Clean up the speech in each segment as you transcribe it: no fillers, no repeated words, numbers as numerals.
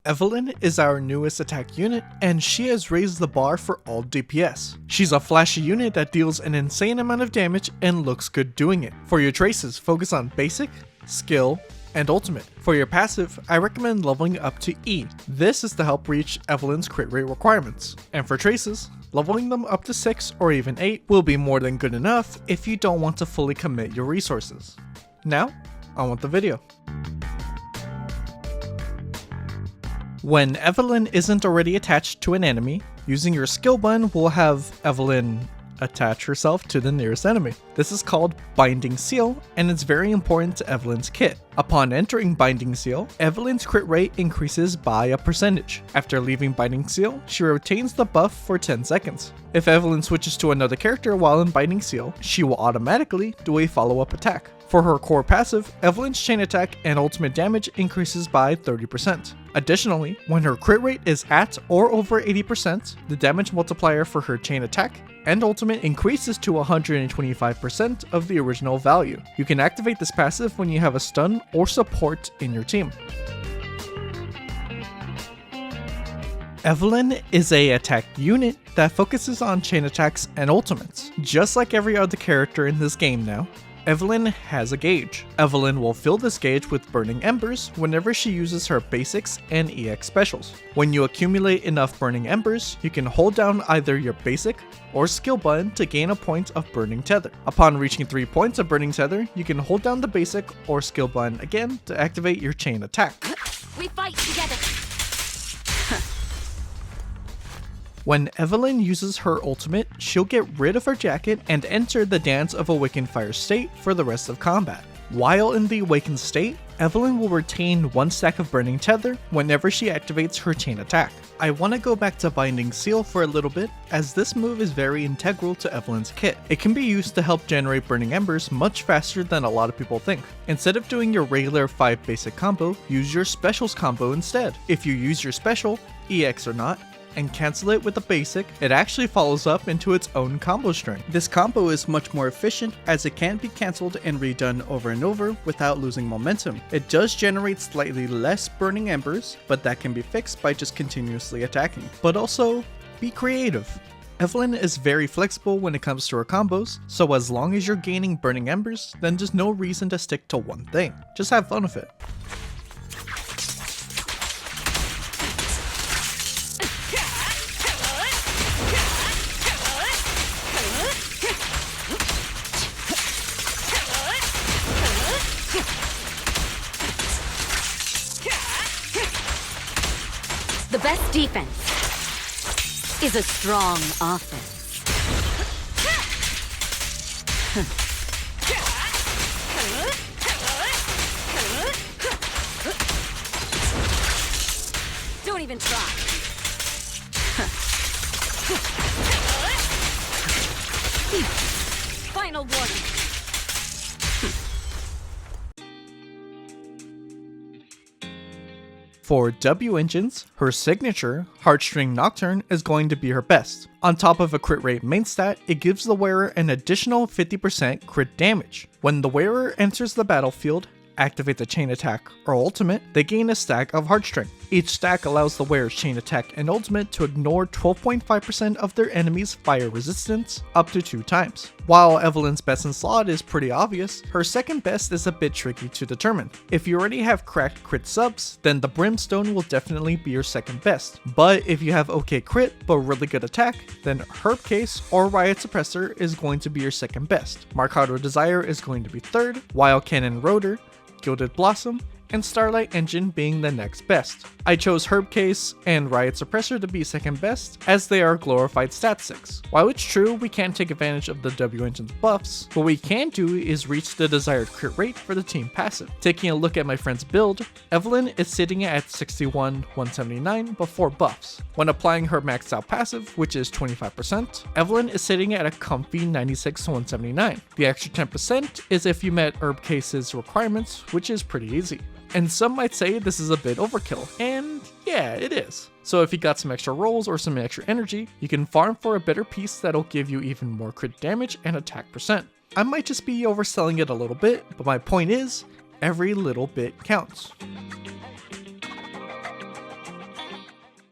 Evelyn is our newest attack unit, and she has raised the bar for all DPS. She's a flashy unit that deals an insane amount of damage and looks good doing it. For your traces, focus on basic, skill, and ultimate. For your passive, I recommend leveling up to E. This is to help reach Evelyn's crit rate requirements. And for traces, leveling them up to 6 or even 8 will be more than good enough if you don't want to fully commit your resources. Now, on with the video. When Evelyn isn't already attached to an enemy, using your skill button will have Evelyn attach herself to the nearest enemy. This is called Binding Seal, and it's very important to Evelyn's kit. Upon entering Binding Seal, Evelyn's crit rate increases by a percentage. After leaving Binding Seal, she retains the buff for 10 seconds. If Evelyn switches to another character while in Binding Seal, she will automatically do a follow-up attack. For her core passive, Evelyn's chain attack and ultimate damage increases by 30%. Additionally, when her crit rate is at or over 80%, the damage multiplier for her chain attack and ultimate increases to 125% of the original value. You can activate this passive when you have a stun or support in your team. Evelyn is a attack unit that focuses on chain attacks and ultimates. Just like every other character in this game now, Evelyn has a gauge. Evelyn will fill this gauge with burning embers whenever she uses her basics and EX specials. When you accumulate enough burning embers, you can hold down either your basic or skill button to gain a point of burning tether. Upon reaching 3 points of burning tether, you can hold down the basic or skill button again to activate your chain attack. We fight together. When Evelyn uses her ultimate, she'll get rid of her jacket and enter the Dance of Awakened Fire state for the rest of combat. While in the Awakened state, Evelyn will retain 1 stack of Burning Tether whenever she activates her chain attack. I want to go back to Binding Seal for a little bit, as this move is very integral to Evelyn's kit. It can be used to help generate Burning Embers much faster than a lot of people think. Instead of doing your regular 5 basic combo, use your specials combo instead. If you use your special, EX or not, and cancel it with a basic, it actually follows up into its own combo string. This combo is much more efficient as it can't be cancelled and redone over and over without losing momentum. It does generate slightly less burning embers, but that can be fixed by just continuously attacking. But also, be creative. Evelyn is very flexible when it comes to her combos, so as long as you're gaining burning embers, then there's no reason to stick to one thing. Just have fun with it. The best defense is a strong offense. Don't even try. Final warning. For W engines, her signature, Heartstring Nocturne, is going to be her best. On top of a crit rate main stat, it gives the wearer an additional 50% crit damage. When the wearer enters the battlefield, activate the chain attack or ultimate, they gain a stack of Heartstring. Each stack allows the wearer's chain attack and ultimate to ignore 12.5% of their enemy's fire resistance up to 2 times. While Evelyn's best in slot is pretty obvious, her second best is a bit tricky to determine. If you already have cracked crit subs, then the Brimstone will definitely be your second best. But if you have okay crit but really good attack, then Herb Case or Riot Suppressor is going to be your second best. Marcado Desire is going to be third, while Cannon Rotor, Gilded Blossom, and Starlight Engine being the next best. I chose Herb Case and Riot Suppressor to be second best, as they are glorified stat 6. While it's true we can't take advantage of the W Engine's buffs, what we can do is reach the desired crit rate for the team passive. Taking a look at my friend's build, Evelyn is sitting at 61-179 before buffs. When applying her maxed out passive, which is 25%, Evelyn is sitting at a comfy 96-179. The extra 10% is if you met Herb Case's requirements, which is pretty easy. And some might say this is a bit overkill, and yeah, it is. So if you got some extra rolls or some extra energy, you can farm for a better piece that'll give you even more crit damage and attack percent. I might just be overselling it a little bit, but my point is, every little bit counts.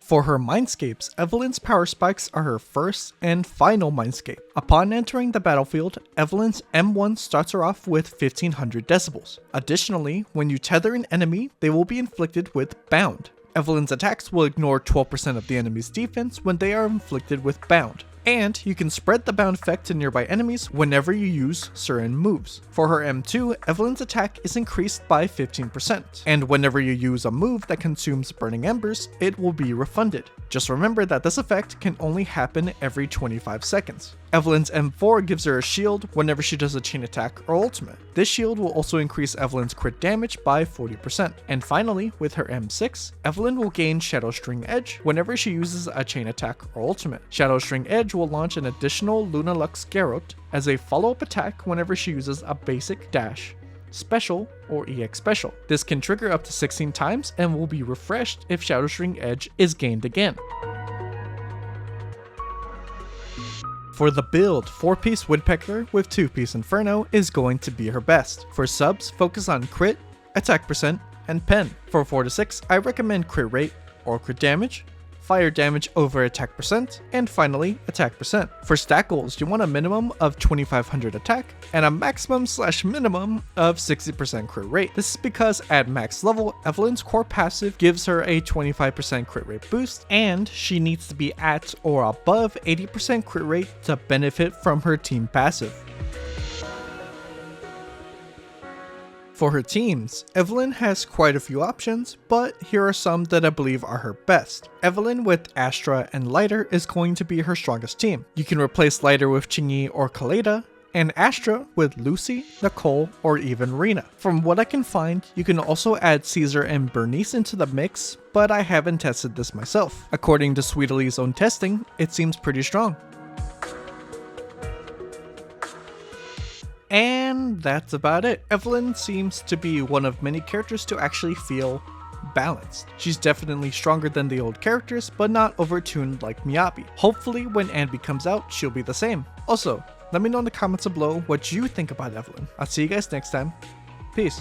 For her Mindscapes, Evelyn's power spikes are her first and final Mindscape. Upon entering the battlefield, Evelyn's M1 starts her off with 1500 decibels. Additionally, when you tether an enemy, they will be inflicted with Bound. Evelyn's attacks will ignore 12% of the enemy's defense when they are inflicted with Bound. And you can spread the bound effect to nearby enemies whenever you use certain moves. For her M2, Evelyn's attack is increased by 15%, and whenever you use a move that consumes burning embers, it will be refunded. Just remember that this effect can only happen every 25 seconds. Evelyn's M4 gives her a shield whenever she does a chain attack or ultimate. This shield will also increase Evelyn's crit damage by 40%. And finally, with her M6, Evelyn will gain Shadow String Edge whenever she uses a chain attack or ultimate. Shadow String Edge will launch an additional Lunalux Garrote as a follow-up attack whenever she uses a basic dash, special, or EX special. This can trigger up to 16 times and will be refreshed if Shadow String Edge is gained again. For the build, 4-piece Woodpecker with 2-piece Inferno is going to be her best. For subs, focus on crit, attack percent, and pen. For 4 to 6, I recommend crit rate or crit damage, fire damage over attack percent, and finally attack percent. For stat goals, you want a minimum of 2500 attack and a maximum/minimum of 60% crit rate. This is because at max level, Evelyn's core passive gives her a 25% crit rate boost, and she needs to be at or above 80% crit rate to benefit from her team passive. For her teams, Evelyn has quite a few options, but here are some that I believe are her best. Evelyn with Astra and Lighter is going to be her strongest team. You can replace Lighter with Chingy or Kaleda, and Astra with Lucy, Nicole, or even Rena. From what I can find, you can also add Caesar and Bernice into the mix, but I haven't tested this myself. According to Sweetely's own testing, it seems pretty strong. And that's about it. Evelyn seems to be one of many characters to actually feel balanced. She's definitely stronger than the old characters, but not overtuned like Miyabi. Hopefully when Anby comes out, she'll be the same. Also, let me know in the comments below what you think about Evelyn. I'll see you guys next time. Peace.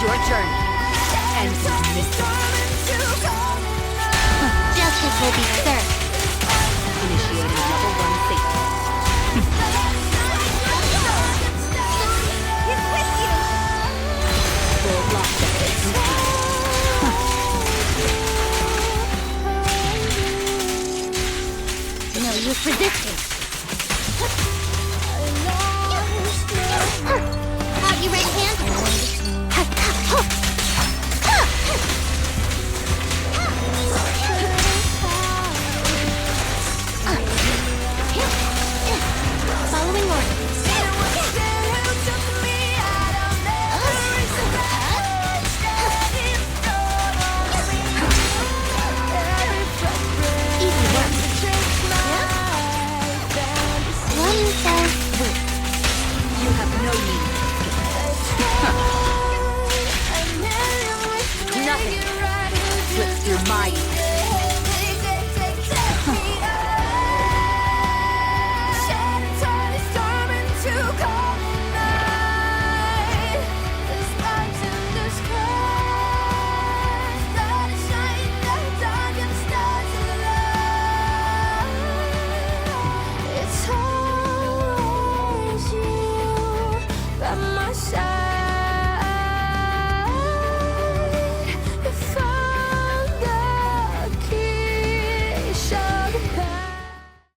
Your journey ends with mystery. Justice will be served. Initiating level 1 safety. It's with you! Full lockdown complete. No use resisting.